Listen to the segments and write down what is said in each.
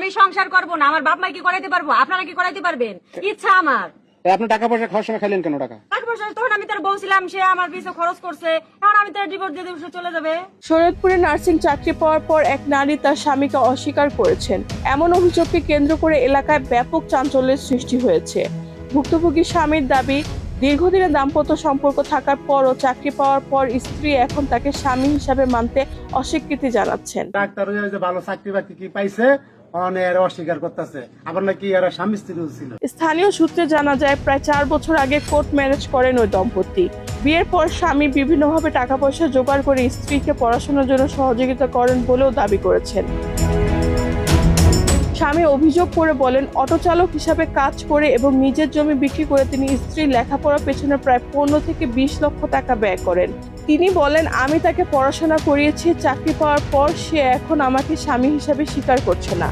আমি সংসার করবো না, আমার বাপ মা কি করাইতে পারবো? আপনারা কি করাইতে পারবেন? ইচ্ছা আমার। আপনি টাকা পয়সা খাওয়ার সময় খাইলেন কেন টাকা? টাকা পয়সা তখন আমি তার বলছিলাম, সে আমার পিছনে খরচ করছে, এখন আমি তার ডিভোর্স দিয়ে দেবো, সে চলে যাবে। শরীয়তপুরে নার্সিং চাকরি পাওয়ার পর এক নারী তার স্বামীকে অস্বীকার করেছেন। এমন অভিযোগকে কেন্দ্র করে এলাকায় ব্যাপক চাঞ্চল্যের সৃষ্টি হয়েছে। ভুক্তভোগী স্বামীর দাবি, দীর্ঘদিনের দাম্পত্য সম্পর্ক থাকার পরও চাকরি পাওয়ার পর স্ত্রী এখন তাকে স্বামী হিসাবে মানতে অস্বীকৃতি জানাচ্ছেন। ডাক্তার যে ভালো চাকরি বাকরি কি পাইছে অনেক অস্বীকার করতেছে, আবার নাকি এরা স্বামী স্ত্রী ছিল। স্থানীয় সূত্রে জানা যায়, প্রায় 4 বছর আগে কোর্ট ম্যারেজ করেন ওই দম্পতি। বিয়ের পর স্বামী বিভিন্নভাবে টাকা পয়সা জোগাড় করে স্ত্রীকে পড়াশোনার জন্য সহযোগিতা করেন বলেও দাবি করেছেন। স্বামী অভিযোগ করে বলেন, অটো চালক হিসাবে কাজ করে এবং নিজের জমি বিক্রি করে তিনি স্ত্রীর লেখাপড়ার পেছনে প্রায় 15 থেকে 20 লক্ষ টাকা ব্যয় করেন। তিনি বলেন, আমি তাকে পড়াশোনা করিয়েছি, চাকরি পাওয়ার পর সে এখন আমাকে স্বামী হিসাবে স্বীকার করছে না।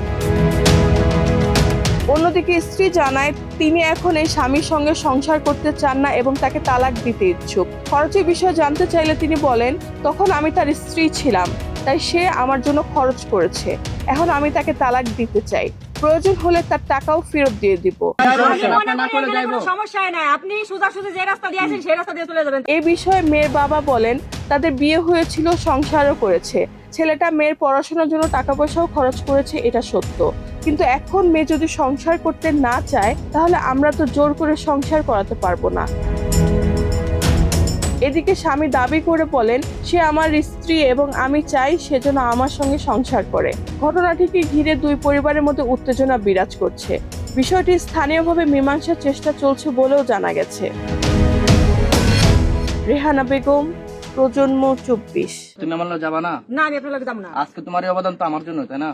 অন্যদিকে স্ত্রী জানায়, তিনি এখন এই স্বামীর সঙ্গে সংসার করতে চান না এবং তাকে তালাক দিতে ইচ্ছুক। খরচের বিষয়ে জানতে চাইলে তিনি বলেন, তখন আমি তার স্ত্রী ছিলাম, তাই সে আমার জন্য খরচ করেছে। এখন আমি তাকে তালাক দিতে চাই, প্রয়োজন হলে তার টাকাও ফেরত দিয়ে দিব। আমি মনে করি এখানে কোনো সমস্যাই নাই, আপনি সোজাসুজি যে রাস্তা দিয়ে আছেন সেই রাস্তা দিয়ে চলে যাবেন। এই বিষয়ে মেয়ের বাবা বলেন, তাদের বিয়ে হয়েছিল, সংসারও করেছে। ছেলেটা মেয়ের পড়াশোনার জন্য টাকা পয়সাও খরচ করেছে, এটা সত্য। কিন্তু এখন মেয়ে যদি সংসার করতে না চায়, তাহলে আমরা তো জোর করে সংসার করাতে পারবো না। এদিকে স্বামী দাবি করে বলেন, সে আমার স্ত্রী এবং আমি চাই সে যেন আমার সঙ্গে সংসার করে। ঘটনাটিকে ঘিরে দুই পরিবারের মধ্যে উত্তেজনা বিরাজ করছে। বিষয়টি স্থানীয়ভাবে মীমাংসার চেষ্টা চলছে বলেও জানা গেছে। রেহানা বেগম, প্রজন্ম 24। তুমি আমার লগে যাবা না? না, আমি আপনার লাগে যাবো না। আজকে তোমার এই অবদান তো আমার জন্য, তাই না?